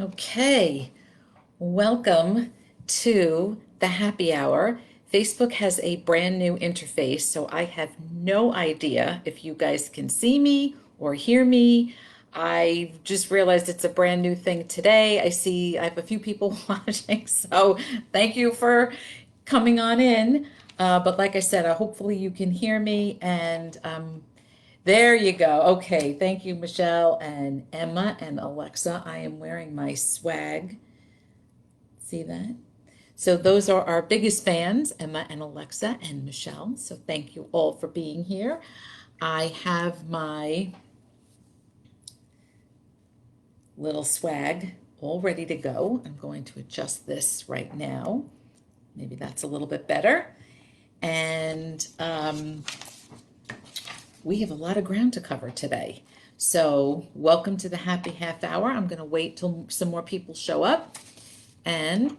Okay, welcome to the happy hour. Facebook has a brand new interface, so I have no idea if you guys can see me or hear me. I just realized it's a brand new thing today. I have a few people watching, so thank you for coming on in. But like I said, hopefully you can hear me and there you go. Okay. Thank you, Michelle and Emma and Alexa. I am wearing my swag. See that? So those are our biggest fans, Emma and Alexa and Michelle. So thank you all for being here. I have my little swag all ready to go. I'm going to adjust this right now. Maybe that's a little bit better. And we have a lot of ground to cover today. So welcome to the happy half hour. I'm going to wait till some more people show up. And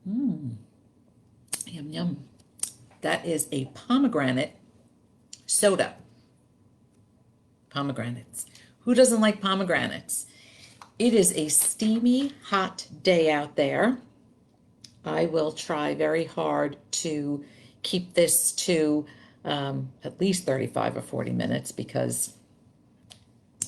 yum yum. That is a pomegranate soda. Pomegranates. Who doesn't like pomegranates? It is a steamy, hot day out there. I will try very hard to keep this to at least 35 or 40 minutes because,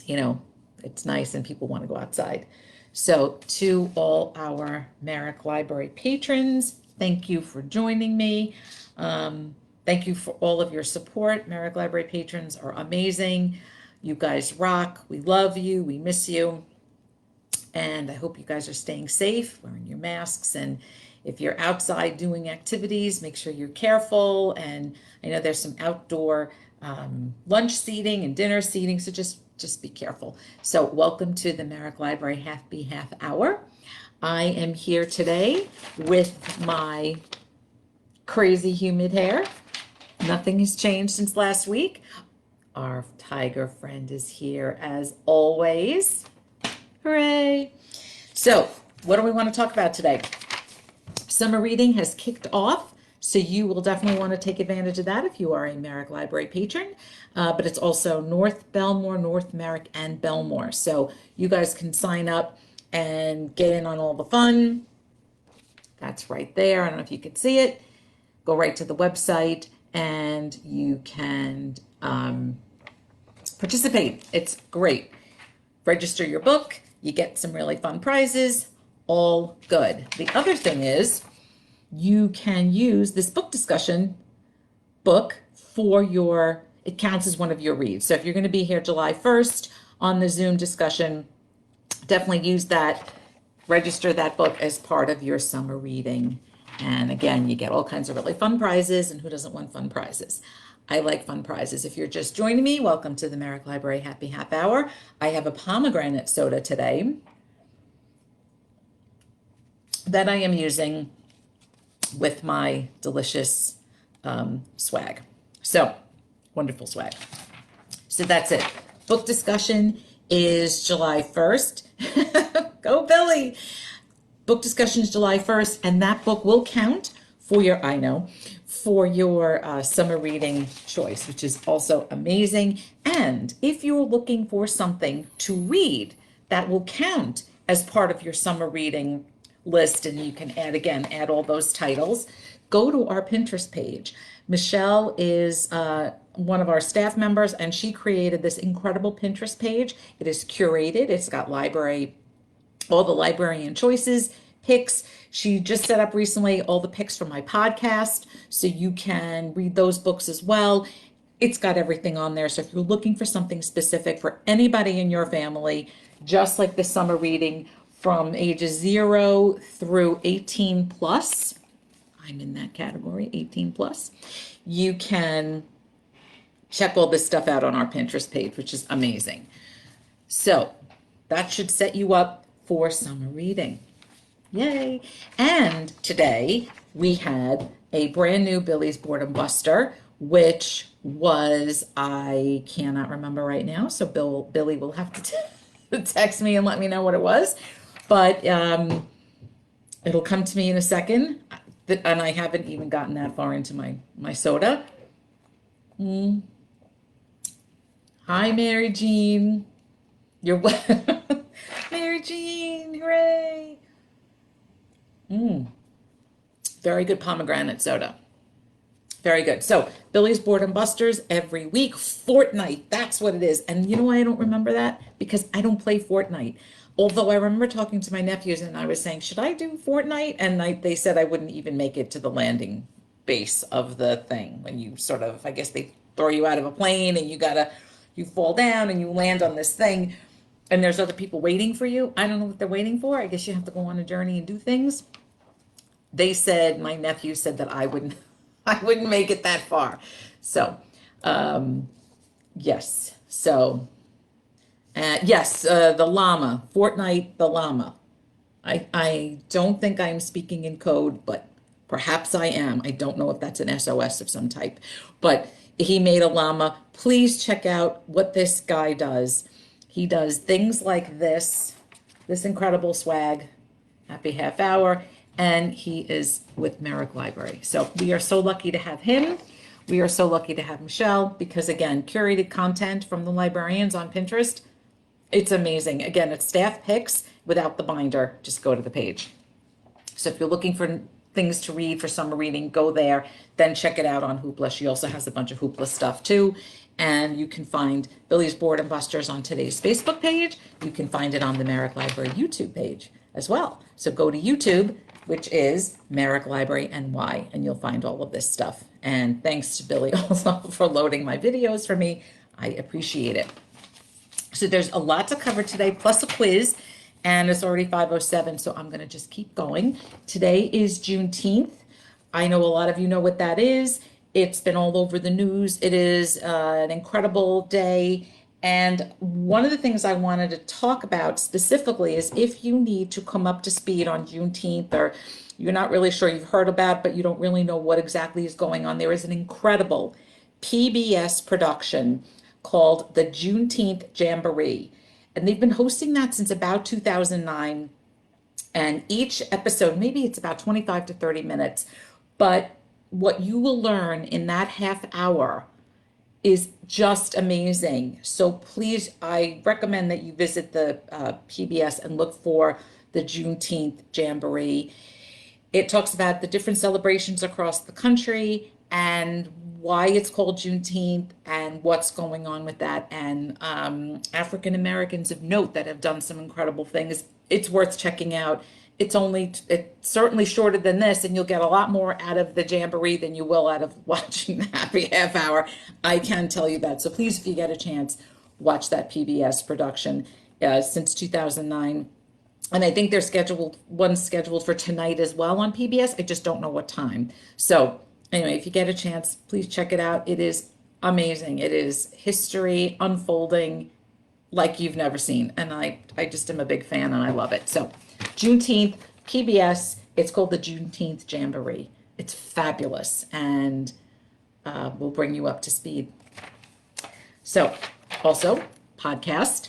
it's nice and people want to go outside. So to all our Merrick Library patrons, thank you for joining me. Thank you for all of your support. Merrick Library patrons are amazing. You guys rock. We love you. We miss you. And I hope you guys are staying safe, wearing your masks. And if you're outside doing activities, make sure you're careful. And I know there's some outdoor lunch seating and dinner seating, so just be careful. So welcome to the Merrick Library Happy Half Hour. I am here today with my crazy humid hair. Nothing has changed since last week. Our tiger friend is here as always. Hooray! So, what do we want to talk about today? Summer reading has kicked off, so you will definitely want to take advantage of that if you are a Merrick Library patron. But it's also North Belmore, North Merrick, and Belmore. So you guys can sign up and get in on all the fun. That's right there. I don't know if you can see it. Go right to the website and you can participate. It's great. Register your book. You get some really fun prizes. All good. The other thing is you can use this book discussion book for it counts as one of your reads. So if you're going to be here July 1st on the Zoom discussion, definitely use that, register that book as part of your summer reading. And again, you get all kinds of really fun prizes, and who doesn't want fun prizes? I like fun prizes. If you're just joining me, welcome to the Merrick Library Happy Half Hour. I have a pomegranate soda today that I am using with my delicious swag. So, wonderful swag. So that's it. Book discussion is July 1st. Go Billy! Book discussion is July 1st, and that book will count for your summer reading choice, which is also amazing. And if you're looking for something to read that will count as part of your summer reading list, and you can add all those titles, go to our Pinterest page. Michelle is one of our staff members, and she created this incredible Pinterest page. It is curated. It's got all the librarian choices, picks. She just set up recently all the picks for my podcast, so you can read those books as well. It's got everything on there. So if you're looking for something specific for anybody in your family, just like the summer reading from ages 0 through 18 plus, I'm in that category, 18 plus, you can check all this stuff out on our Pinterest page, which is amazing. So that should set you up for summer reading. Yay! And today we had a brand new Billy's Boredom Buster, which was, I cannot remember right now, so Billy will have to text me and let me know what it was. But it'll come to me in a second. And I haven't even gotten that far into my soda. Hi, Mary Jean. You're Mary Mary Jean, hooray. Very good pomegranate soda. Very good. So Billy's Boredom Busters every week. Fortnite, that's what it is. And you know why I don't remember that? Because I don't play Fortnite. Although I remember talking to my nephews and I was saying, should I do Fortnite? And they said I wouldn't even make it to the landing base of the thing. When you sort of, I guess they throw you out of a plane and you fall down and you land on this thing. And there's other people waiting for you. I don't know what they're waiting for. I guess you have to go on a journey and do things. They said, my nephew said that I wouldn't make it that far. So, yes. So, yes, the llama, Fortnite, the llama. I don't think I'm speaking in code, but perhaps I am. I don't know if that's an SOS of some type, but he made a llama. Please check out what this guy does. He does things like this incredible swag, happy half hour, and he is with Merrick Library. So we are so lucky to have him. We are so lucky to have Michelle because, again, curated content from the librarians on Pinterest. It's amazing. Again, it's staff picks without the binder. Just go to the page. So if you're looking for things to read for summer reading, go there. Then check it out on Hoopla. She also has a bunch of Hoopla stuff too. And you can find Billy's Boredom Busters on today's Facebook page. You can find it on the Merrick Library YouTube page as well. So go to YouTube, which is Merrick Library NY, and you'll find all of this stuff. And thanks to Billy also for loading my videos for me. I appreciate it. So there's a lot to cover today, plus a quiz, and it's already 5:07, so I'm going to just keep going. Today is Juneteenth. I know a lot of you know what that is. It's been all over the news. It is an incredible day. And one of the things I wanted to talk about specifically is if you need to come up to speed on Juneteenth, or you're not really sure, you've heard about, but you don't really know what exactly is going on, there is an incredible PBS production called the Juneteenth Jamboree. And they've been hosting that since about 2009. And each episode, maybe it's about 25 to 30 minutes, but what you will learn in that half hour is just amazing. So please, I recommend that you visit the PBS and look for the Juneteenth Jamboree. It talks about the different celebrations across the country and why it's called Juneteenth and what's going on with that, and African Americans of note that have done some incredible things. It's worth checking out. It's certainly shorter than this, and you'll get a lot more out of the Jamboree than you will out of watching the happy half hour. I can tell you that. So please, if you get a chance, watch that PBS production since 2009. And I think there's one scheduled for tonight as well on PBS. I just don't know what time. So anyway, if you get a chance, please check it out. It is amazing. It is history unfolding like you've never seen. And I just am a big fan and I love it. So Juneteenth, PBS, it's called the Juneteenth Jamboree. It's fabulous and will bring you up to speed. So also podcast,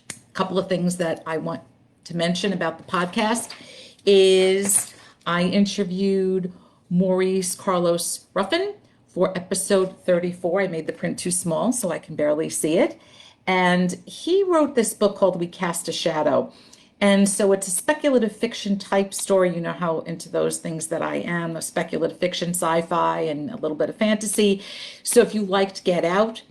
a couple of things that I want to mention about the podcast is I interviewed Maurice Carlos Ruffin for episode 34. I made the print too small so I can barely see it. And he wrote this book called We Cast a Shadow. And so it's a speculative fiction type story. You know how into those things that I am, a speculative fiction, sci-fi, and a little bit of fantasy. So if you liked Get Out,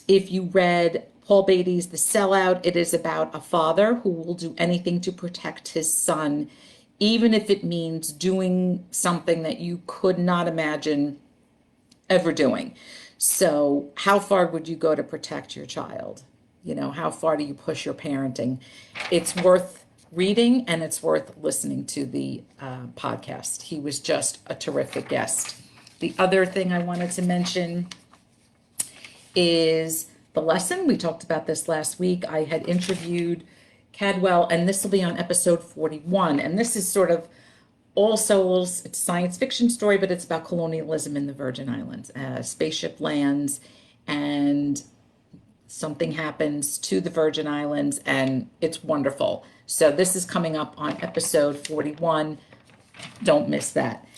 if you read Paul Beatty's The Sellout, it is about a father who will do anything to protect his son, even if it means doing something that you could not imagine ever doing. So how far would you go to protect your child? You know, how far do you push your parenting? It's worth reading and it's worth listening to the podcast. He was just a terrific guest. The other thing I wanted to mention is the lesson. We talked about this last week. I had interviewed Cadwell, and this will be on episode 41. And this is sort of All Souls. It's a science fiction story, but it's about colonialism in the Virgin Islands. Spaceship lands and something happens to the Virgin Islands, and it's wonderful. So this is coming up on episode 41. Don't miss that.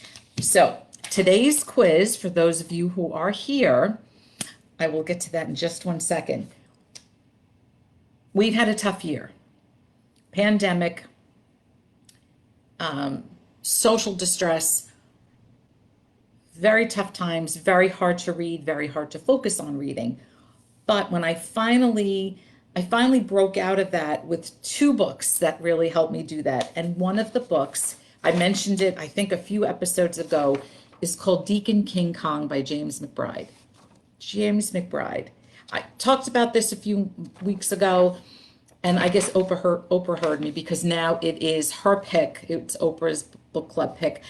So today's quiz, for those of you who are here, I will get to that in just one second. We've had a tough year. pandemic, social distress, very tough times, very hard to read, very hard to focus on reading. But when I finally broke out of that with two books that really helped me do that. And one of the books, I mentioned it, I think a few episodes ago, is called Deacon King Kong by James McBride. James McBride. I talked about this a few weeks ago, and I guess Oprah heard me because now it is her pick. It's Oprah's book club pick.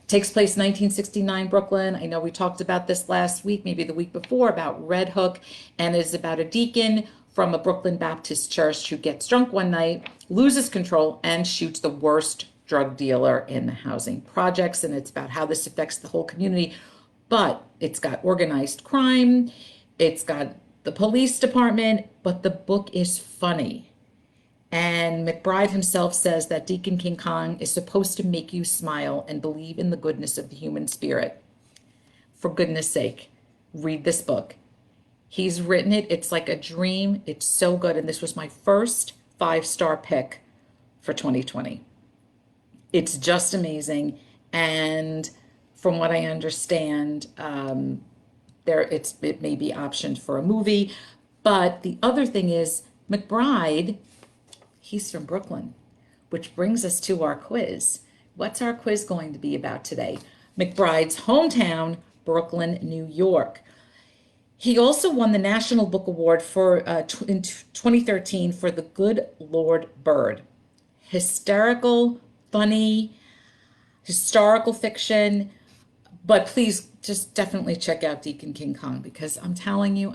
Takes place 1969 Brooklyn. I know we talked about this last week, maybe the week before, about Red Hook, and it's about a deacon from a Brooklyn Baptist church who gets drunk one night, loses control, and shoots the worst drug dealer in the housing projects. And it's about how this affects the whole community. But it's got organized crime, it's got the police department, but the book is funny. And McBride himself says that Deacon King Kong is supposed to make you smile and believe in the goodness of the human spirit. For goodness sake, read this book. He's written it. It's like a dream. It's so good. And this was my first 5-star pick for 2020. It's just amazing. And from what I understand, it may be optioned for a movie. But the other thing is, McBride, he's from Brooklyn, which brings us to our quiz. What's our quiz going to be about today? McBride's hometown, Brooklyn, New York. He also won the National Book Award in 2013 for The Good Lord Bird. Hysterical, funny, historical fiction. But please just definitely check out Deacon King Kong, because I'm telling you,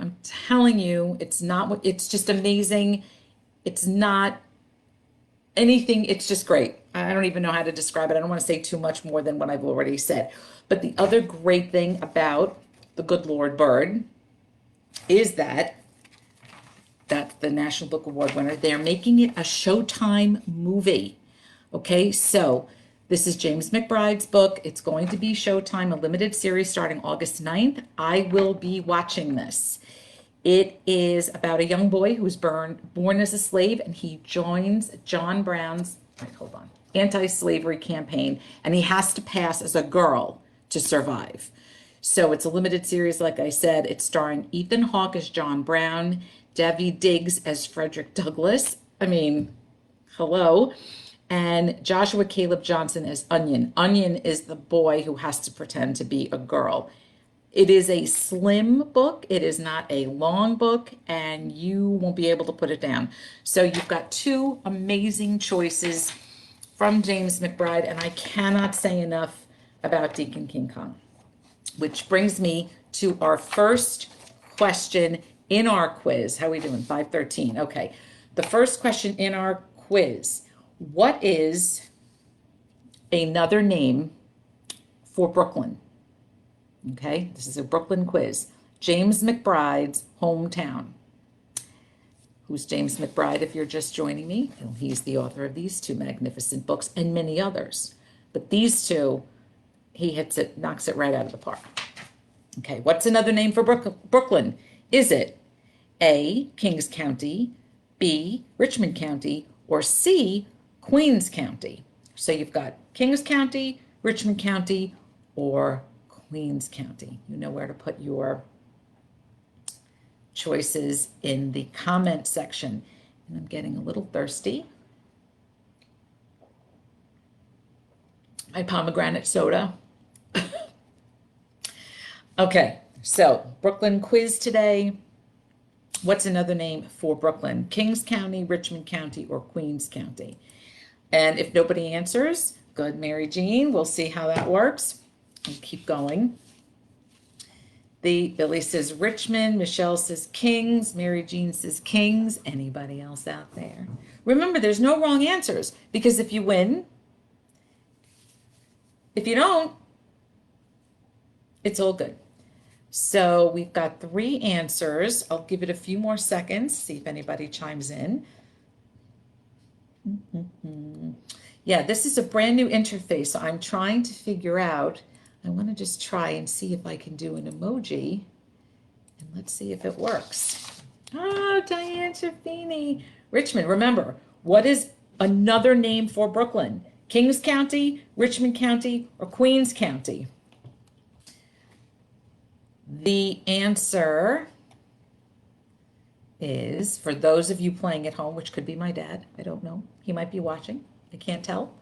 it's just amazing. It's not anything, it's just great. I don't even know how to describe it. I don't want to say too much more than what I've already said. But the other great thing about The Good Lord Bird is that that's the National Book Award winner. They're making it a Showtime movie. Okay, so this is James McBride's book. It's going to be Showtime, a limited series starting August 9th. I will be watching this. It is about a young boy who was born as a slave, and he joins John Brown's, anti-slavery campaign, and he has to pass as a girl to survive. So it's a limited series, like I said. It's starring Ethan Hawke as John Brown, Debbie Diggs as Frederick Douglass. I mean, hello. And Joshua Caleb Johnson as Onion. Onion is the boy who has to pretend to be a girl. It is a slim book. It is not a long book, and you won't be able to put it down. So you've got two amazing choices from James McBride, and I cannot say enough about Deacon King Kong. Which brings me to our first question in our quiz. How are we doing? 5:13. Okay. The first question in our quiz. What is another name for Brooklyn? Okay. This is a Brooklyn quiz. James McBride's hometown. Who's James McBride if you're just joining me? Well, he's the author of these two magnificent books and many others. But these two, he hits it, knocks it right out of the park. Okay, what's another name for Brooklyn? Is it A, Kings County, B, Richmond County, or C, Queens County? So you've got Kings County, Richmond County, or Queens County. You know where to put your choices in the comment section. And I'm getting a little thirsty. My pomegranate soda. Okay, so Brooklyn quiz today. What's another name for Brooklyn? Kings County, Richmond County, or Queens County? And if nobody answers, good, Mary Jean. We'll see how that works. And keep going. Billy says Richmond, Michelle says Kings, Mary Jean says Kings. Anybody else out there? Remember, there's no wrong answers, because if you win, if you don't, it's all good. So we've got 3 answers. I'll give it a few more seconds, see if anybody chimes in. Yeah, this is a brand new interface, so I'm trying to figure out. I want to just try and see if I can do an emoji, and let's see if it works. Oh, Diane Chaffini. Richmond, remember, what is Another name for Brooklyn: Kings County, Richmond County, or Queens County? The answer is, for those of you playing at home, which could be my dad, I don't know, he might be watching, I can't tell.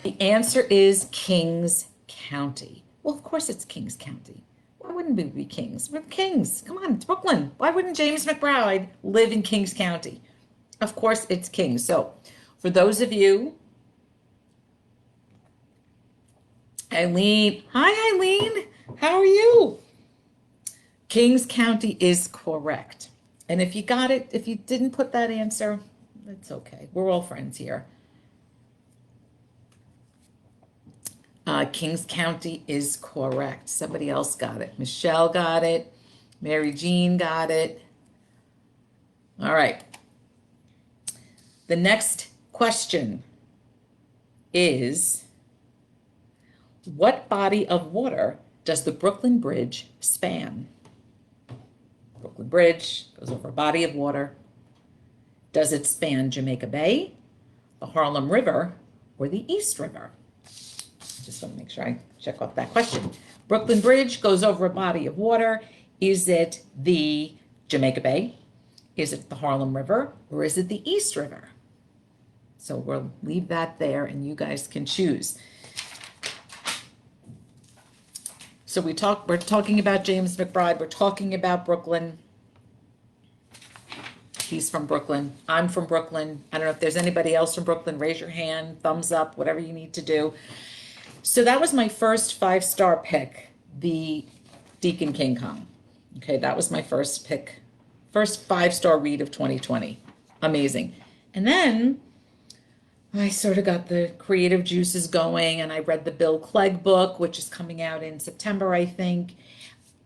The answer is Kings County. Well, of course it's Kings County. Why wouldn't we be Kings? We're Kings. Come on, it's Brooklyn. Why wouldn't James McBride live in Kings County? Of course it's Kings. So for those of you, Eileen, hi Eileen, how are you? Kings County is correct. And if you got it, if you didn't put that answer, it's okay. We're all friends here. Kings County is correct. Somebody else got it. Michelle got it. Mary Jean got it. All right. The next question is, what body of water does the Brooklyn Bridge span? Brooklyn Bridge goes over a body of water. Does it span Jamaica Bay, the Harlem River, or the East River? Just want to make sure I check off that question. Brooklyn Bridge goes over a body of water. Is it the Jamaica Bay? Is it the Harlem River? Or is it the East River? So we'll leave that there and you guys can choose. So we're talking about James McBride. We're talking about Brooklyn. He's from Brooklyn. I'm from Brooklyn. I don't know if there's anybody else from Brooklyn. Raise your hand, thumbs up, whatever you need to do. So that was my first 5-star pick, the Deacon King Kong. Okay, that was my first pick, first 5-star read of 2020. Amazing. And then I sort of got the creative juices going and I read the Bill Clegg book, which is coming out in September, I think.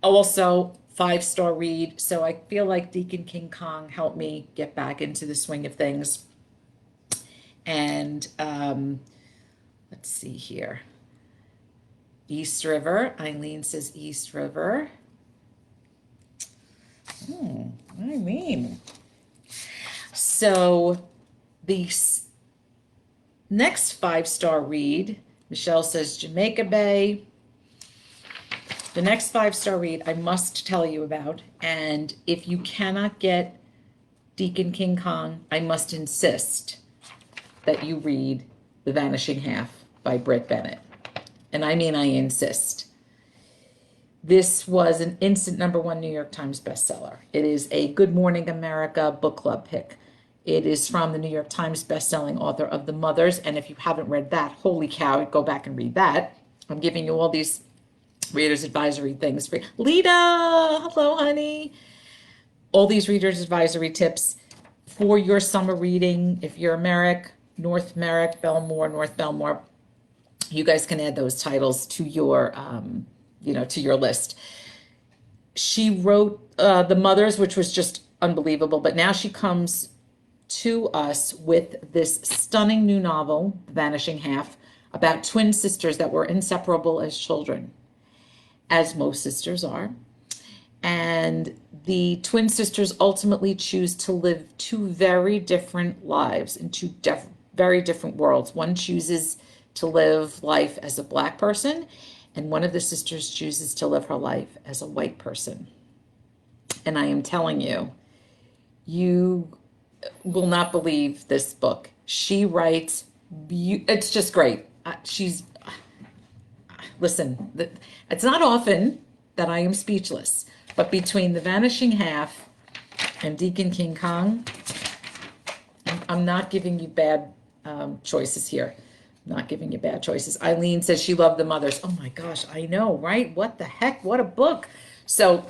Also, 5-star read. So I feel like Deacon King Kong helped me get back into the swing of things. And let's see here. East River. Eileen says East River. Eileen. So the next 5-star read, Michelle says Jamaica Bay. The next 5-star read I must tell you about, and if you cannot get Deacon King Kong, I must insist that you read The Vanishing Half by Britt Bennett. And I mean, I insist. This was an instant #1 New York Times bestseller. It is a Good Morning America book club pick. It is from the New York Times bestselling author of The Mothers. And if you haven't read that, holy cow, go back and read that. I'm giving you all these readers advisory things for Lita. Hello, honey. All these readers advisory tips for your summer reading. If you're Merrick, North Merrick, Belmore, North Belmore, you guys can add those titles to your, to your list. She wrote The Mothers, which was just unbelievable, but now she comes to us with this stunning new novel, The Vanishing Half, about twin sisters that were inseparable as children, as most sisters are. And the twin sisters ultimately choose to live two very different lives in two very different worlds. One chooses to live life as a Black person, and one of the sisters chooses to live her life as a white person. And I am telling you, you will not believe this book. She writes, it's just great. Listen, it's not often that I am speechless, but between The Vanishing Half and Deacon King Kong, I'm not giving you bad choices here. Not giving you bad choices. Eileen says she loved The Mothers. Oh my gosh, I know, right? What the heck? What a book. So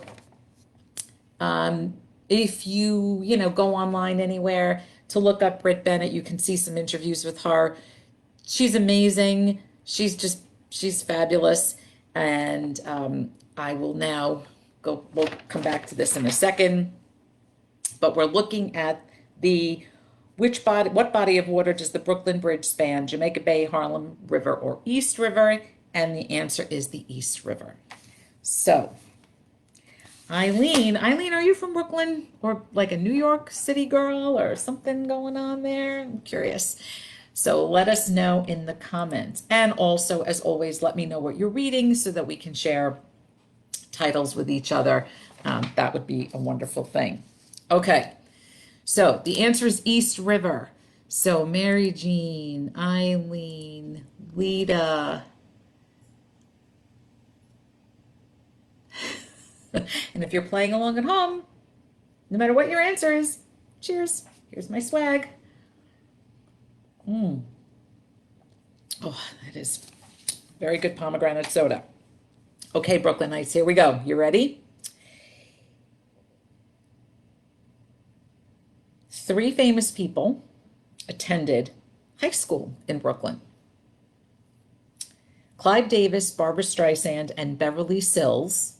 if you go online anywhere to look up Britt Bennett, you can see some interviews with her. She's amazing. She's fabulous. And I will now we'll come back to this in a second. But we're looking at what body of water does the Brooklyn Bridge span? Jamaica Bay, Harlem River, or East River? And the answer is the East River. So Eileen, are you from Brooklyn or like a New York City girl or something going on there? I'm curious. So let us know in the comments. And also, as always, let me know what you're reading so that we can share titles with each other. That would be a wonderful thing. Okay, so the answer is East River. So Mary Jean, Eileen, Lita, and if you're playing along at home, no matter what your answer is, cheers. Here's my swag. Oh, that is very good pomegranate soda. Okay, Brooklynites, here we go. You ready? 3 famous people attended high school in Brooklyn. Clive Davis, Barbara Streisand, and Beverly Sills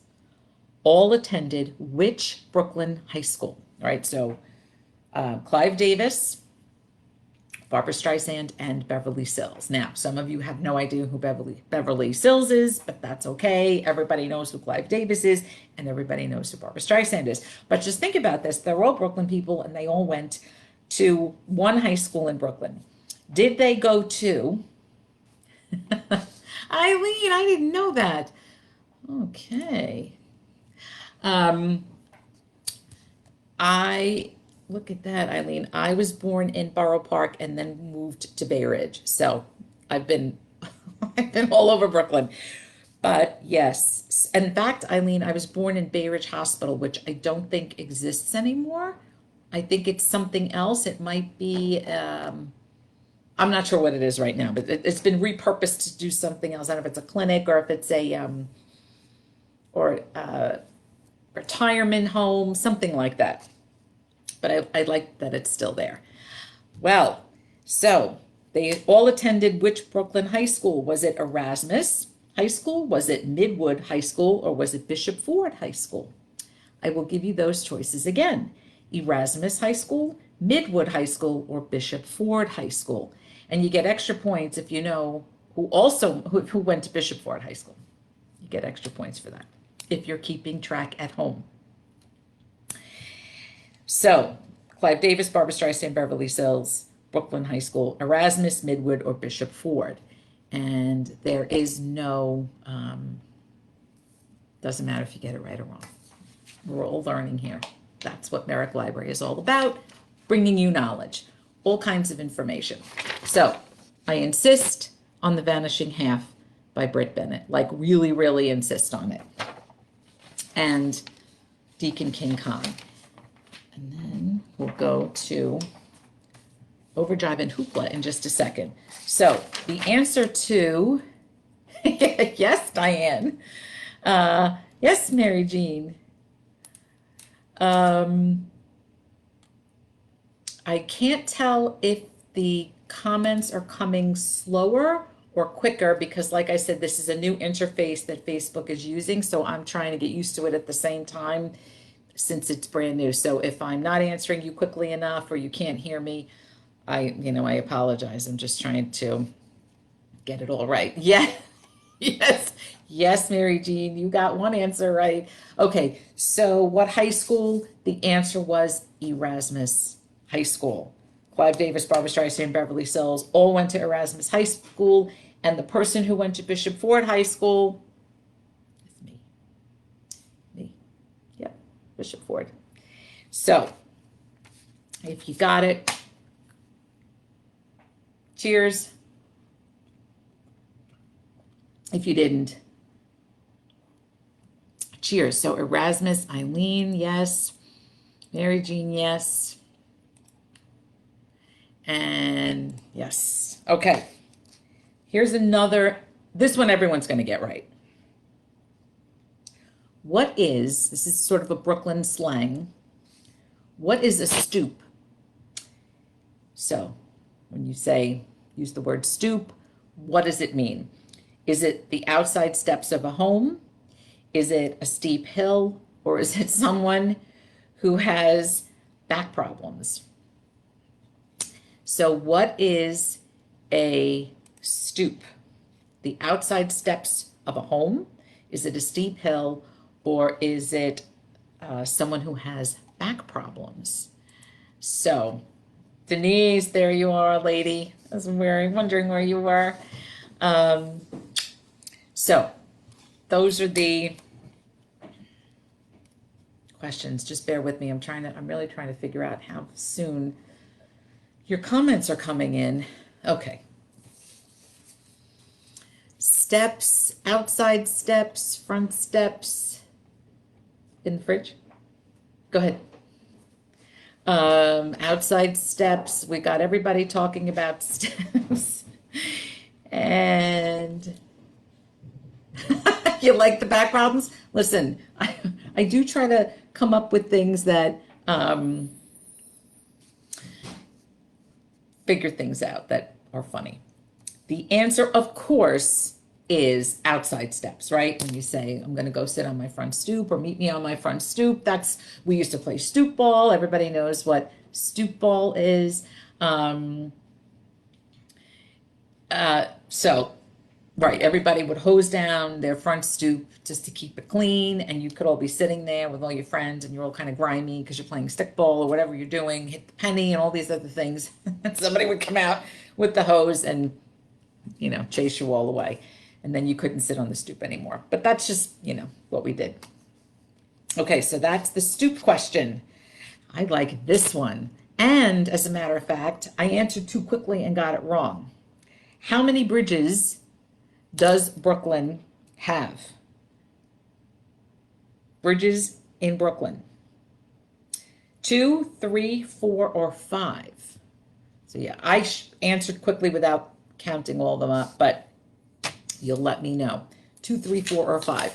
all attended which Brooklyn high school? All right, so Clive Davis, Barbara Streisand, and Beverly Sills. Now, some of you have no idea who Beverly Sills is, but that's okay. Everybody knows who Clive Davis is, and everybody knows who Barbara Streisand is. But just think about this. They're all Brooklyn people, and they all went to one high school in Brooklyn. Did they go to... Eileen, I didn't know that. Okay. Look at that, Eileen. I was born in Borough Park and then moved to Bay Ridge. So I've been I've been all over Brooklyn. But yes, in fact, Eileen, I was born in Bay Ridge Hospital, which I don't think exists anymore. I think it's something else. It might be I'm not sure what it is right now, but it's been repurposed to do something else. I don't know if it's a clinic or if it's a retirement home, something like that. But I like that it's still there. Well, so they all attended which Brooklyn high school? Was it Erasmus High School? Was it Midwood High School? Or was it Bishop Ford High School? I will give you those choices again. Erasmus High School, Midwood High School, or Bishop Ford High School. And you get extra points if you know who went to Bishop Ford High School. You get extra points for that if you're keeping track at home. So, Clive Davis, Barbara Streisand, Beverly Sills, Brooklyn High School, Erasmus, Midwood, or Bishop Ford. And there is no, doesn't matter if you get it right or wrong. We're all learning here. That's what Merrick Library is all about, bringing you knowledge, all kinds of information. So, I insist on The Vanishing Half by Britt Bennett, like really, really insist on it. And Deacon King Kong. And then we'll go to Overdrive and Hoopla in just a second. So the answer to, yes, Diane. Yes, Mary Jean. I can't tell if the comments are coming slower or quicker because, like I said, this is a new interface that Facebook is using, so I'm trying to get used to it at the same time since it's brand new. So if I'm not answering you quickly enough or you can't hear me, I apologize. I'm just trying to get it all right. Yeah. Yes, Mary Jean, you got one answer right. Okay, so what high school? The answer was Erasmus High School. Clive Davis, Barbara Streisand, Beverly Sills all went to Erasmus High School, and the person who went to Bishop Ford High School is me. Yep, Bishop Ford. So, if you got it, cheers. If you didn't, cheers. So Erasmus, Eileen, yes. Mary Jean, yes. And yes. Okay. Here's another, this one everyone's going to get right. This is sort of a Brooklyn slang. What is a stoop? So when you use the word stoop, what does it mean? Is it the outside steps of a home? Is it a steep hill? Or is it someone who has back problems? So what is a stoop? The outside steps of a home? Is it a steep hill? Or is it someone who has back problems. So, Denise, there you are, lady. I was wondering where you were. Um, so, those are the questions. Just bear with me. I'm really trying to figure out how soon your comments are coming in. Okay. Steps, outside steps, front steps in the fridge. Go ahead. Outside steps. We got everybody talking about steps. And you like the back problems? Listen, I do try to come up with things that figure things out that are funny. The answer, of course, is outside steps, right? When you say, I'm going to go sit on my front stoop or meet me on my front stoop, we used to play stoop ball. Everybody knows what stoop ball is. Right, everybody would hose down their front stoop just to keep it clean, and you could all be sitting there with all your friends, and you're all kind of grimy because you're playing stickball or whatever you're doing, hit the penny and all these other things. And somebody would come out with the hose and, chase you all away. And then you couldn't sit on the stoop anymore. But that's just, what we did. Okay, so that's the stoop question. I like this one. And as a matter of fact, I answered too quickly and got it wrong. How many bridges does Brooklyn have? Bridges in Brooklyn. 2, 3, 4, or 5? So yeah, I answered quickly without counting all of them up, but you'll let me know. 2, 3, 4, or 5.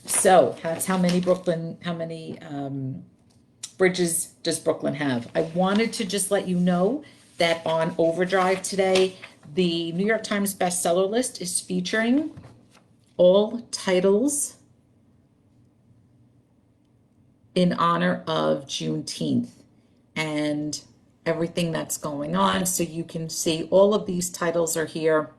So that's how many bridges does Brooklyn have? I wanted to just let you know that on Overdrive today, the New York Times bestseller list is featuring all titles in honor of Juneteenth and everything that's going on. So you can see all of these titles are here.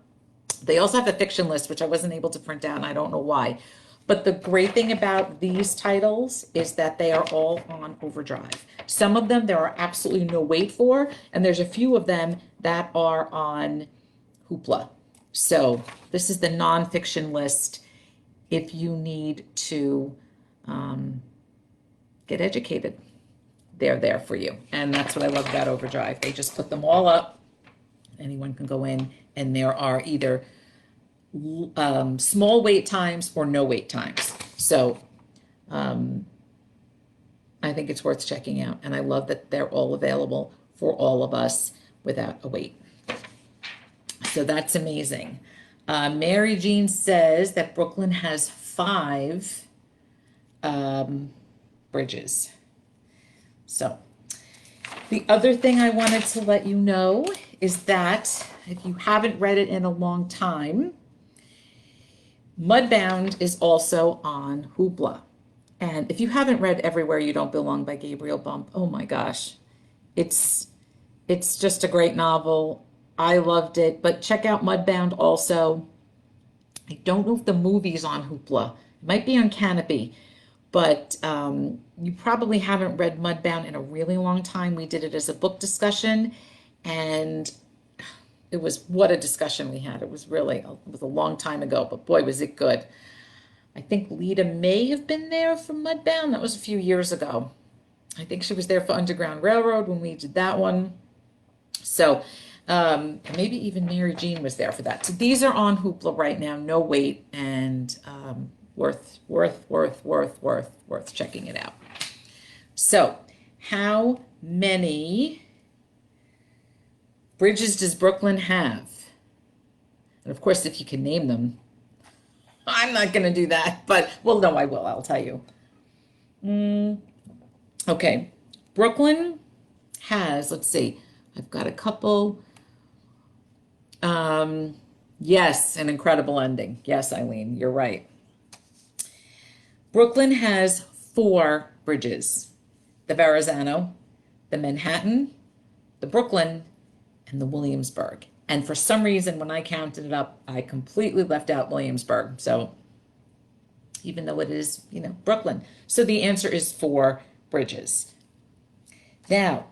They also have a fiction list, which I wasn't able to print out, and I don't know why. But the great thing about these titles is that they are all on Overdrive. Some of them there are absolutely no wait for, and there's a few of them that are on Hoopla. So this is the nonfiction list if you need to get educated. They're there for you. And that's what I love about Overdrive. They just put them all up. Anyone can go in, and there are either small wait times or no wait times. So I think it's worth checking out. And I love that they're all available for all of us without a wait. So that's amazing. Mary Jean says that Brooklyn has 5 bridges. So the other thing I wanted to let you know is that if you haven't read it in a long time, Mudbound is also on Hoopla. And if you haven't read Everywhere You Don't Belong by Gabriel Bump, oh my gosh, it's just a great novel. I loved it, but check out Mudbound also. I don't know if the movie's on Hoopla. It might be on Canopy, but you probably haven't read Mudbound in a really long time. We did it as a book discussion, and what a discussion we had. It was a long time ago, but boy, was it good. I think Lita may have been there for Mudbound. That was a few years ago. I think she was there for Underground Railroad when we did that one. So maybe even Mary Jean was there for that. So these are on Hoopla right now, no wait, and worth checking it out. So how many bridges does Brooklyn have? And of course, if you can name them. I'm not going to do that, but, well, no, I will. I'll tell you. Okay. Brooklyn has, let's see, I've got a couple. Yes, an incredible ending. Yes, Eileen, you're right. Brooklyn has 4 bridges. The Verrazano, the Manhattan, the Brooklyn, and the Williamsburg. And for some reason, when I counted it up, I completely left out Williamsburg. So even though it is, Brooklyn. So the answer is 4 bridges. Now,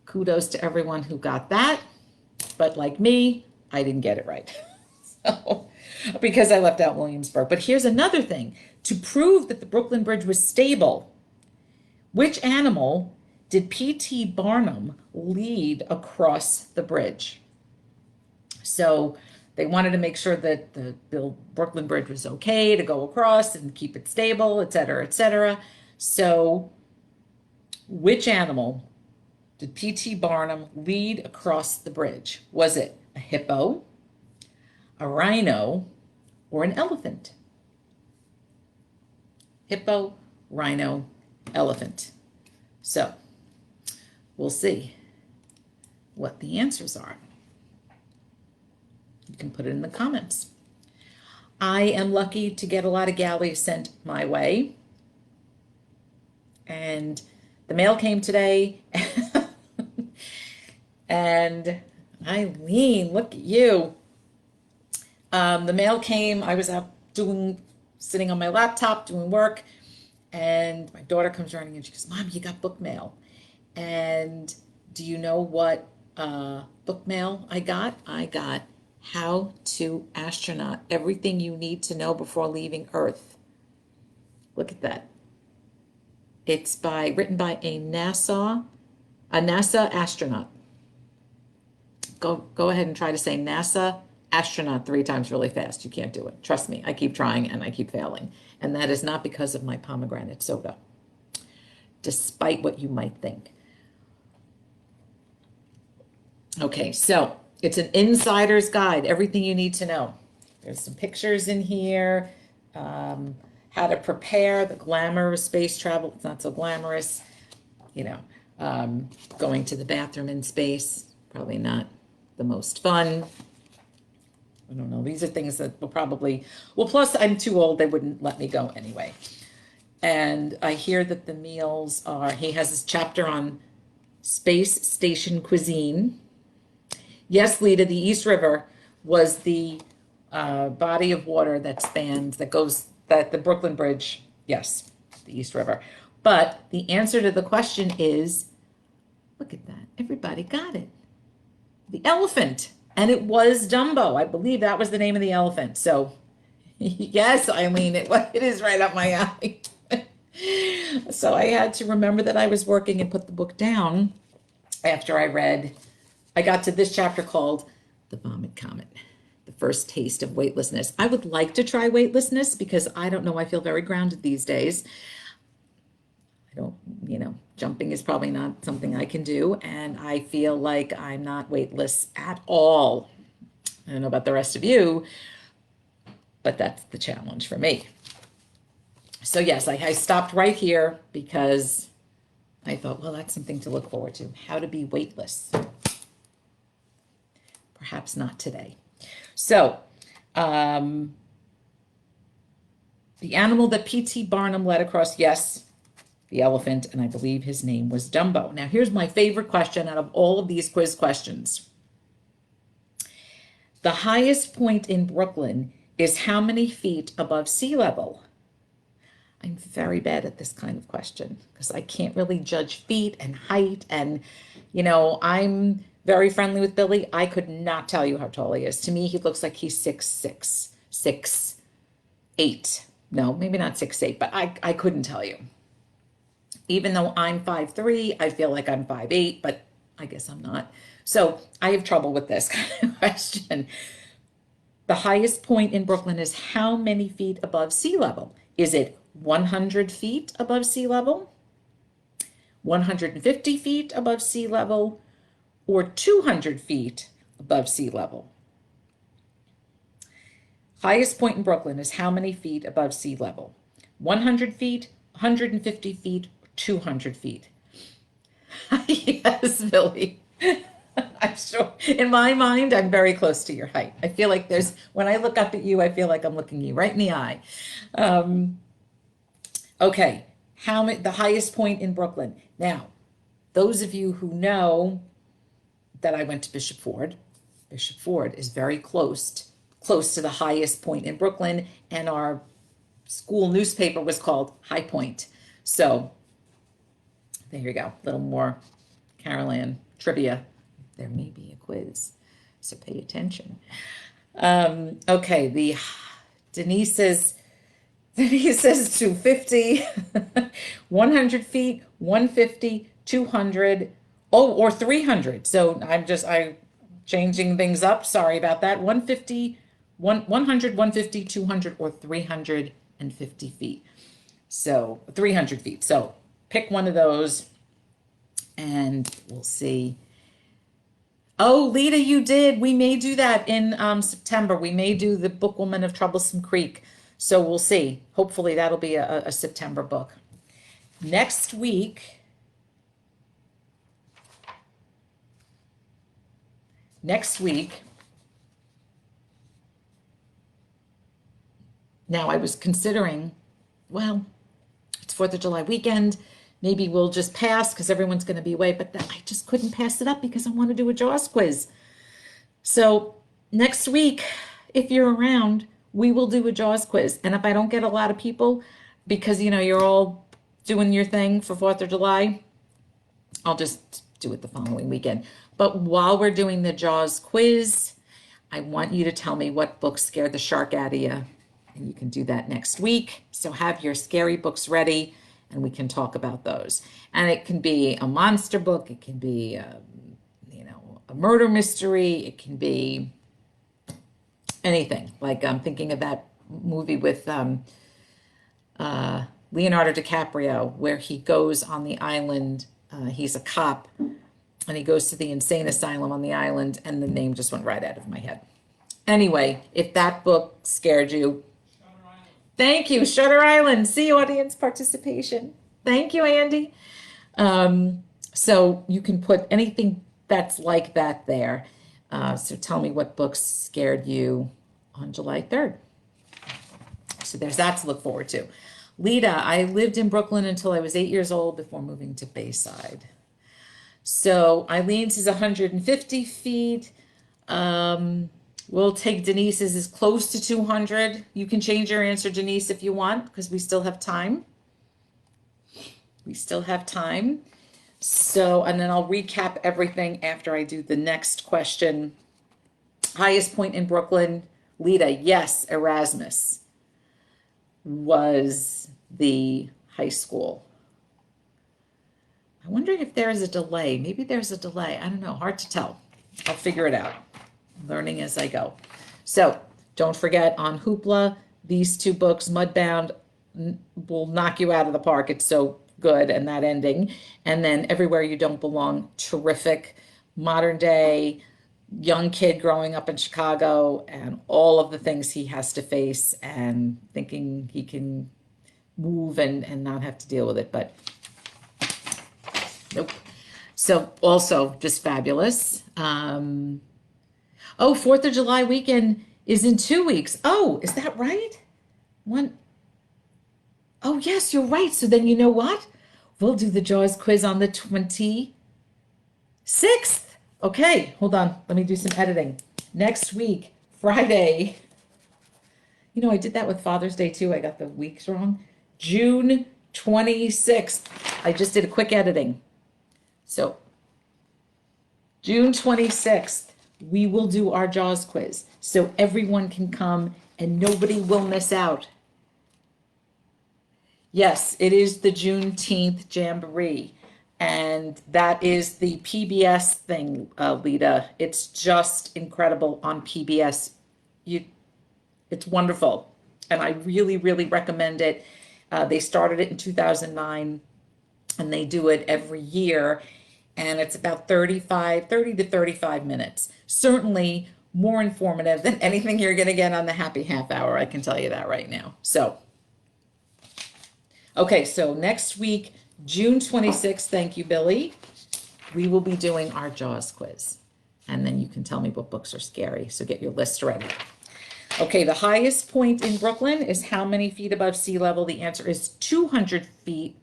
kudos to everyone who got that, but like me, I didn't get it right. So, because I left out Williamsburg. But here's another thing. To prove that the Brooklyn Bridge was stable, which animal did P.T. Barnum lead across the bridge? So they wanted to make sure that the Brooklyn Bridge was okay to go across and keep it stable, et cetera, et cetera. So which animal did P.T. Barnum lead across the bridge? Was it a hippo, a rhino, or an elephant? Hippo, rhino, elephant. So we'll see what the answers are. You can put it in the comments. I am lucky to get a lot of galleys sent my way. And the mail came today. And Eileen, look at you. The mail came. I was out sitting on my laptop doing work. And my daughter comes running and she goes, Mom, you got book mail. And do you know what book mail I got? I got How to Astronaut, Everything You Need to Know Before Leaving Earth. Look at that. It's written by a NASA astronaut. Go ahead and try to say NASA astronaut 3 times really fast. You can't do it. Trust me, I keep trying and I keep failing. And that is not because of my pomegranate soda, despite what you might think. Okay, so it's an insider's guide, everything you need to know. There's some pictures in here, how to prepare, the glamour of space travel. It's not so glamorous, going to the bathroom in space, probably not the most fun. I don't know. These are things that plus I'm too old. They wouldn't let me go anyway. And I hear that the meals he has this chapter on space station cuisine. Yes, Lita, the East River was the body of water that the Brooklyn Bridge, yes, the East River. But the answer to the question is, look at that. Everybody got it. The elephant. And it was Dumbo. I believe that was the name of the elephant. So, yes, Eileen, it is right up my alley. So I had to remember that I was working and put the book down after I got to this chapter called The Vomit Comet, the first taste of weightlessness. I would like to try weightlessness because I don't know, I feel very grounded these days. Jumping is probably not something I can do, and I feel like I'm not weightless at all. I don't know about the rest of you, but that's the challenge for me. So yes, I stopped right here because I thought, well, that's something to look forward to. How to be weightless. Perhaps not today. So, the animal that P.T. Barnum led across, yes, the elephant, and I believe his name was Dumbo. Now, here's my favorite question out of all of these quiz questions. The highest point in Brooklyn is how many feet above sea level? I'm very bad at this kind of question because I can't really judge feet and height. And, I'm very friendly with Billy. I could not tell you how tall he is. To me, he looks like he's 6'6", 6'8". No, maybe not 6'8", but I couldn't tell you. Even though I'm 5'3", I feel like I'm 5'8", but I guess I'm not. So I have trouble with this kind of question. The highest point in Brooklyn is how many feet above sea level? Is it 100 feet above sea level, 150 feet above sea level, or 200 feet above sea level? Highest point in Brooklyn is how many feet above sea level? 100 feet, 150 feet, 200 feet. Yes, Billy. I'm sure. In my mind, I'm very close to your height. I feel like when I look up at you, I feel like I'm looking you right in the eye. Okay, the highest point in Brooklyn. Now, those of you who know that I went to Bishop Ford is very close to the highest point in Brooklyn, and our school newspaper was called High Point. So there you go, a little more Carol trivia. There may be a quiz, so pay attention. Okay, Denise says, Denise says 250, 100 feet, 150, 200, oh, or 300. So I'm changing things up. Sorry about that. 150, 100, 150, 200, or 350 feet. So 300 feet. So pick one of those and we'll see. Oh, Lita, you did. We may do that in September. We may do the Bookwoman of Troublesome Creek. So we'll see. Hopefully that'll be a September book. Next week, now I was considering, well, it's 4th of July weekend. Maybe we'll just pass because everyone's going to be away, but I just couldn't pass it up because I want to do a JAWS quiz. So next week, if you're around, we will do a JAWS quiz. And if I don't get a lot of people, because you're all doing your thing for 4th of July, I'll just do it the following weekend. But while we're doing the JAWS quiz, I want you to tell me what book scared the shark out of you. And you can do that next week. So have your scary books ready and we can talk about those. And it can be a monster book. It can be, a murder mystery. It can be anything. Like I'm thinking of that movie with Leonardo DiCaprio, where he goes on the island. He's a cop, and he goes to the insane asylum on the island, and the name just went right out of my head. Anyway, if that book scared you, thank you, Shutter Island. See audience participation. Thank you, Andy. So you can put anything that's like that there. So tell me what books scared you on July 3rd. So there's that to look forward to. Lita, I lived in Brooklyn until I was 8 years old before moving to Bayside. So Eileen's is 150 feet. We'll take Denise's is close to 200. You can change your answer, Denise, if you want, because we still have time. We still have time. So, and then I'll recap everything after I do the next question. Highest point in Brooklyn, Lita, yes, Erasmus was the high school. I'm wondering if there is a delay. Maybe there's a delay. I don't know. Hard to tell. I'll figure it out. Learning as I go. So don't forget on Hoopla, these two books, Mudbound, will knock you out of the park. It's so good, and that ending. And then Everywhere You Don't Belong, terrific. Modern day, young kid growing up in Chicago and all of the things he has to face and thinking he can move and not have to deal with it, but nope. So also just fabulous. Oh, 4th of July weekend is in 2 weeks. Oh, is that right? Oh, yes, you're right. So then you know what? We'll do the JAWS quiz on the 26th. Okay, hold on. Let me do some editing. Next week, Friday. I did that with Father's Day too. I got the weeks wrong. June 26th. I just did a quick editing. So June 26th, we will do our JAWS quiz. So everyone can come and nobody will miss out. Yes, it is the Juneteenth Jamboree. And that is the PBS thing, Lita. It's just incredible on PBS. It's wonderful. And I really, really recommend it. They started it in 2009 and they do it every year. And it's about 30 to 35 minutes. Certainly more informative than anything you're going to get on the Happy Half Hour. I can tell you that right now. So, okay, so next week, June 26th, thank you, Billy. We will be doing our JAWS quiz. And then you can tell me what books are scary. So get your list ready. Okay, the highest point in Brooklyn is how many feet above sea level? The answer is 200 feet.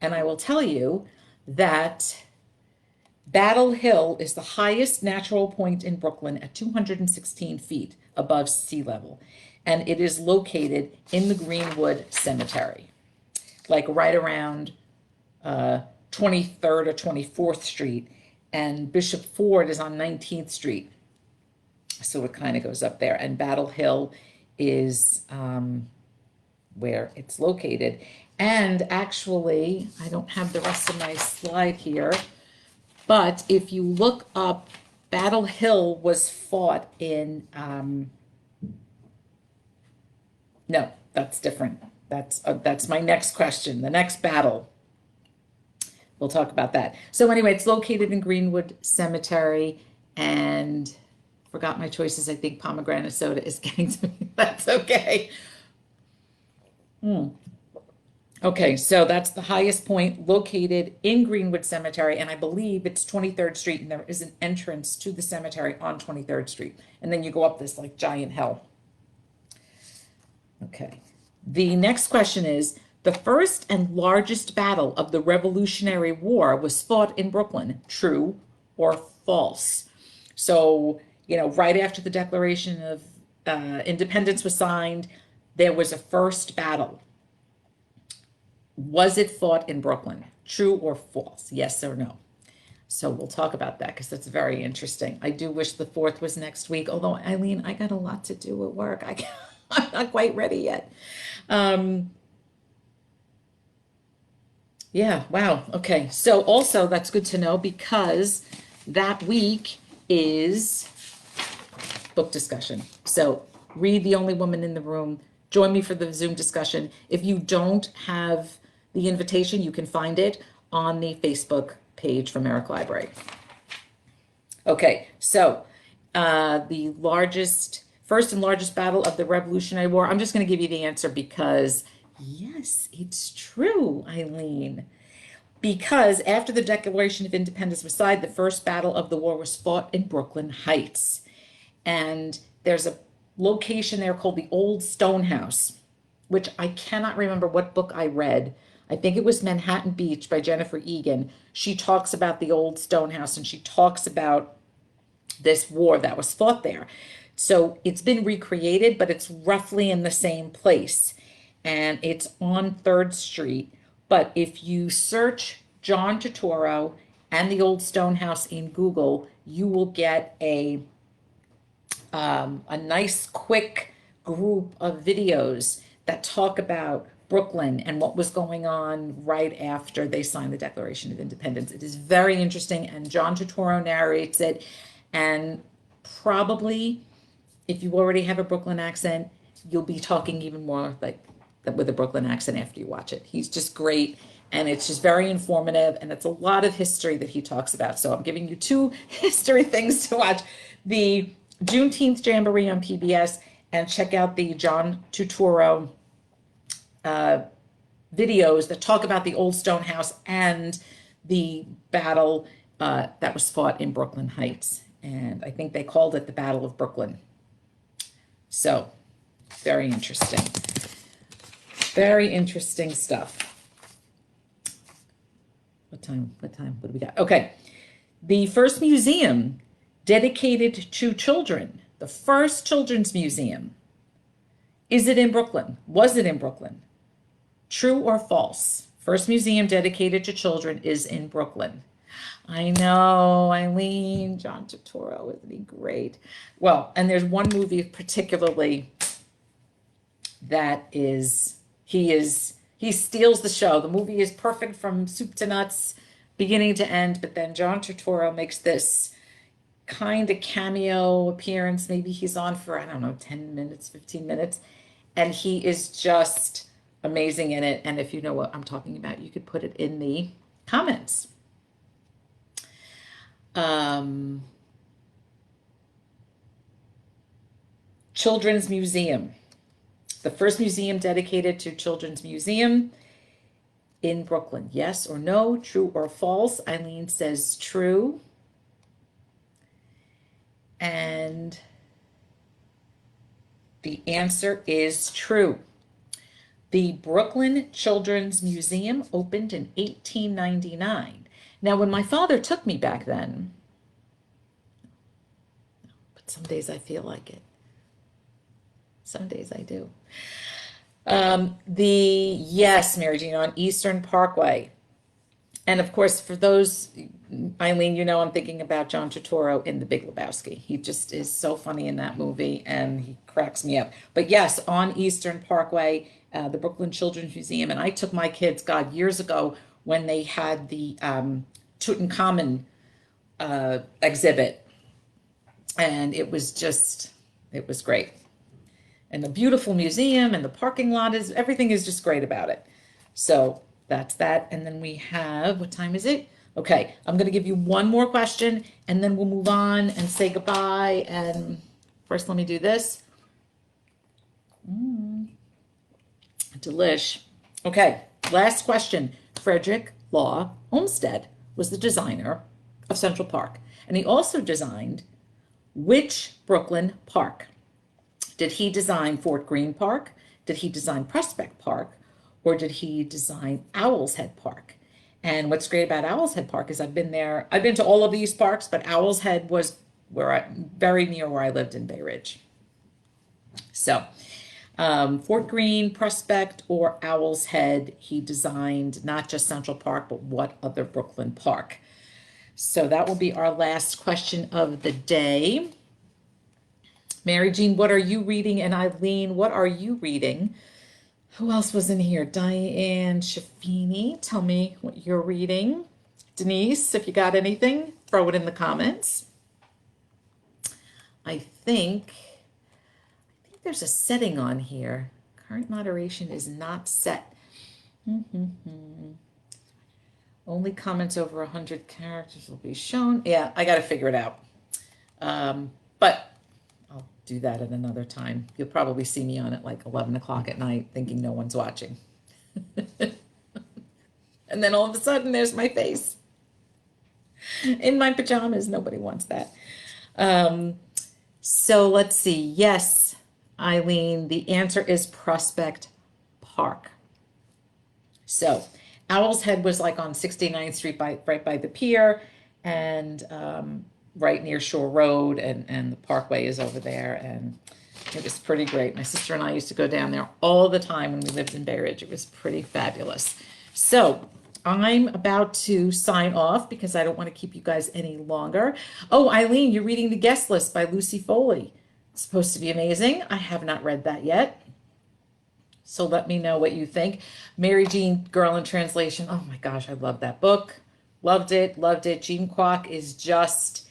And I will tell you that Battle Hill is the highest natural point in Brooklyn at 216 feet above sea level. and it is located in the Greenwood Cemetery, like right around 23rd or 24th Street, and Bishop Ford is on 19th Street. So it kind of goes up there, and Battle Hill is where it's located. And actually, I don't have the rest of my slide here, but if you look up, Battle Hill was fought in, no, that's different. That's my next question, the next battle. We'll talk about that. So anyway, it's located in Greenwood Cemetery, and forgot my choices. I think pomegranate soda is getting to me. That's okay. Okay, so that's the highest point located in Greenwood Cemetery, and I believe it's 23rd Street, and there is an entrance to the cemetery on 23rd Street. And then you go up this like giant hill. Okay, the next question is, the first and largest battle of the Revolutionary War was fought in Brooklyn, true or false? So, you know, right after the Declaration of Independence was signed, there was a first battle. Was it fought in Brooklyn? True or false? Yes or no? So we'll talk about that because that's very interesting. I do wish the 4th was next week, although, Eileen, I got a lot to do at work. I'm not quite ready yet. Yeah, wow. Okay. So also that's good to know because that week is book discussion. So read The Only Woman in the Room. Join me for the Zoom discussion. If you don't have the invitation, you can find it on the Facebook page for Merrick Library. Okay, so the first and largest battle of the Revolutionary War. I'm just going to give you the answer because, yes, it's true, Eileen. Because after the Declaration of Independence was signed, the first battle of the war was fought in Brooklyn Heights. And there's a location there called the Old Stone House, which I cannot remember what book I read. I think it was Manhattan Beach by Jennifer Egan. She talks about the Old Stone House, and she talks about this war that was fought there. So it's been recreated, but it's roughly in the same place. And it's on 3rd Street. But if you search John Turturro and the Old Stone House in Google, you will get a nice quick group of videos that talk about Brooklyn and what was going on right after they signed the Declaration of Independence. It is very interesting, and John Turturro narrates it. And probably, if you already have a Brooklyn accent, you'll be talking even more like with a Brooklyn accent after you watch it. He's just great, and it's just very informative, and it's a lot of history that he talks about. So I'm giving you 2 history things to watch. The Juneteenth Jamboree on PBS, and check out the John Turturro videos that talk about the Old Stone House and the battle that was fought in Brooklyn Heights. And I think they called it the Battle of Brooklyn. So, very interesting. Very interesting stuff. What time? What do we got? Okay. The first museum dedicated to children, the first children's museum, is it in Brooklyn? Was it in Brooklyn? True or false? First museum dedicated to children is in Brooklyn. I know, Eileen, John Turturro, isn't he great? Well, and there's one movie particularly that he steals the show. The movie is perfect from soup to nuts, beginning to end, but then John Turturro makes this kind of cameo appearance. Maybe he's on for, I don't know, 10 minutes, 15 minutes, and he is just amazing in it. And if you know what I'm talking about, you could put it in the comments. Children's Museum. The first museum dedicated to Children's Museum in Brooklyn. Yes or no? True or false? Eileen says true. And the answer is true. The Brooklyn Children's Museum opened in 1899. Now, when my father took me back then, but some days I feel like it. Some days I do. Yes, Mary Jean, on Eastern Parkway. And of course, for those, Eileen, you know, I'm thinking about John Turturro in The Big Lebowski. He just is so funny in that movie and he cracks me up. But yes, on Eastern Parkway, the Brooklyn Children's Museum. And I took my kids, God, years ago when they had the Tutankhamun exhibit. And it was just, it was great. And the beautiful museum and the parking lot is, everything is just great about it. So that's that. And then we have, what time is it? Okay, I'm going to give you one more question and then we'll move on and say goodbye. And first, let me do this. Delish. Okay, last question. Frederick Law Olmsted was the designer of Central Park. And he also designed which Brooklyn park? Did he design Fort Greene Park? Did he design Prospect Park? Or did he design Owl's Head Park? And what's great about Owl's Head Park is I've been there. I've been to all of these parks, but Owl's Head was very near where I lived in Bay Ridge. So Fort Greene, Prospect, or Owl's Head, he designed not just Central Park, but what other Brooklyn park? So that will be our last question of the day. Mary Jean, what are you reading? And Eileen, what are you reading? Who else was in here? Diane Shafini, tell me what you're reading. Denise, if you got anything, throw it in the comments. I think there's a setting on here. Current moderation is not set. Only comments over 100 characters will be shown. Yeah, I got to figure it out. But I'll do that at another time. You'll probably see me on at like 11 o'clock at night thinking no one's watching. And then all of a sudden there's my face in my pajamas. Nobody wants that. So let's see. Yes, Eileen, the answer is Prospect Park. So Owl's Head was like on 69th Street right by the pier and right near Shore Road, and the parkway is over there, and it was pretty great. My sister and I used to go down there all the time when we lived in Bay Ridge. It was pretty fabulous. So I'm about to sign off because I don't want to keep you guys any longer. Oh, Eileen, you're reading The Guest List by Lucy Foley. It's supposed to be amazing. I have not read that yet. So let me know what you think. Mary Jean, Girl in Translation. Oh my gosh, I love that book. Loved it, loved it. Jean Kwok is just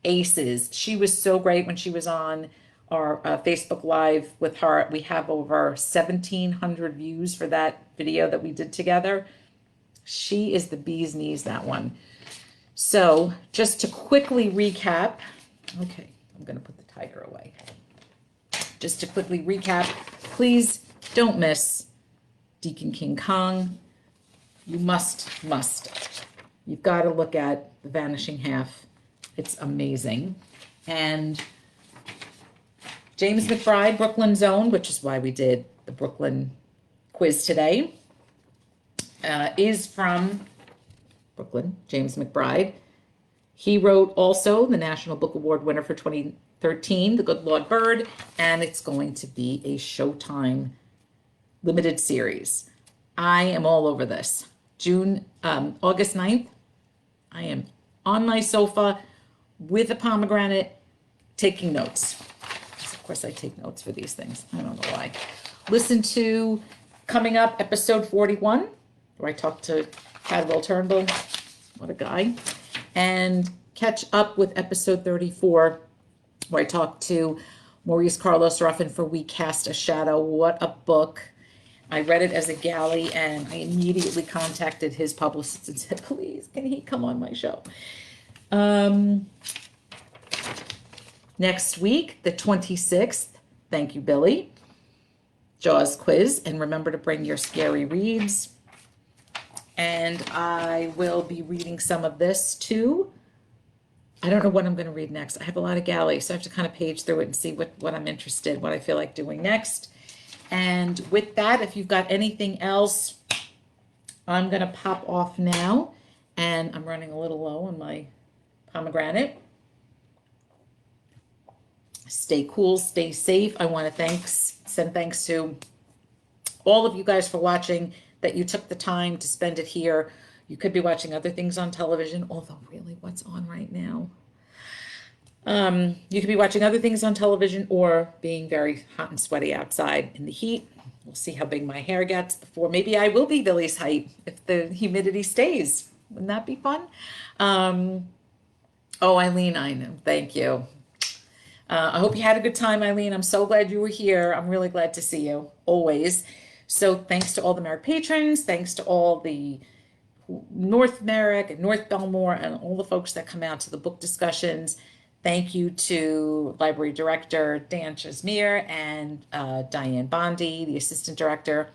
aces. She was so great when she was on our Facebook Live with her. We have over 1,700 views for that video that we did together. She is the bee's knees, that one. So just to quickly recap. Okay, I'm going to put the tiger away. Just to quickly recap, please don't miss Deacon King Kong. You must. You've got to look at The Vanishing Half. It's amazing. And James McBride, Brooklyn Zone, which is why we did the Brooklyn quiz today, is from Brooklyn, James McBride. He wrote also the National Book Award winner for 2013, The Good Lord Bird, and it's going to be a Showtime limited series. I am all over this. August 9th, I am on my sofa with a pomegranate taking notes. Of course, I take notes for these things. I don't know why. Listen to, coming up, episode 41, where I talk to Cadwell Turnbull. What a guy. And catch up with episode 34, where I talk to Maurice Carlos Ruffin for We Cast a Shadow. What a book. I read it as a galley, and I immediately contacted his publicist and said, please, can he come on my show? Next week, the 26th, thank you, Billy, Jaws quiz, and remember to bring your scary reads. And I will be reading some of this too. I don't know what I'm going to read next. I have a lot of galleys, so I have to kind of page through it and see what I'm interested, what I feel like doing next. And with that, if you've got anything else, I'm going to pop off now. And I'm running a little low on my pomegranate. Stay cool, stay safe. I want to send thanks to all of you guys for watching, that you took the time to spend it here. You could be watching other things on television, although really what's on right now? You could be watching other things on television or being very hot and sweaty outside in the heat. We'll see how big my hair gets before maybe I will be Billy's height if the humidity stays. Wouldn't that be fun? Oh, Eileen, I know. Thank you. I hope you had a good time, Eileen. I'm so glad you were here. I'm really glad to see you, always. So thanks to all the Merrick patrons. Thanks to all the North Merrick and North Belmore and all the folks that come out to the book discussions. Thank you to Library Director Dan Chesmere and Diane Bondi, the Assistant Director,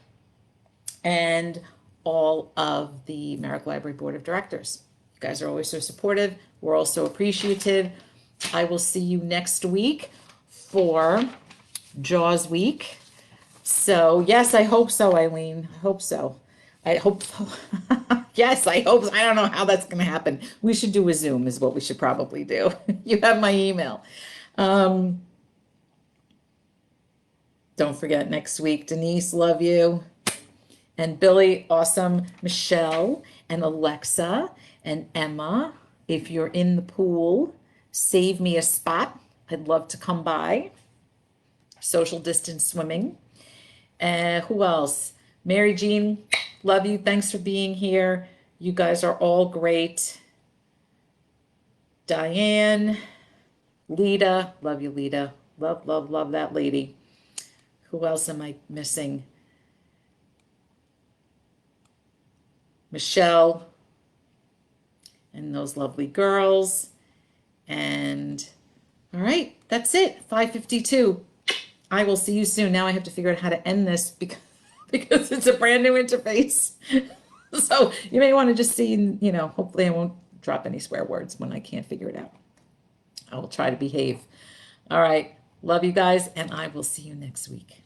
and all of the Merrick Library Board of Directors. You guys are always so supportive. We're also appreciative. I will see you next week for Jaws Week. So, yes, I hope so, Eileen. I hope so. I hope so. Yes, I hope so. I don't know how that's going to happen. We should do a Zoom is what we should probably do. You have my email. Don't forget next week, Denise, love you. And Billy, awesome. Michelle and Alexa and Emma, if you're in the pool, save me a spot. I'd love to come by. Social distance swimming. Who else? Mary Jean, love you. Thanks for being here. You guys are all great. Diane, Lita, love you, Lita. Love, love, love that lady. Who else am I missing? Michelle and those lovely girls. And all right, that's it. 5:52. I will see you soon. Now I have to figure out how to end this because it's a brand new interface. So you may want to just see, hopefully I won't drop any swear words when I can't figure it out. I will try to behave. All right. Love you guys, and I will see you next week.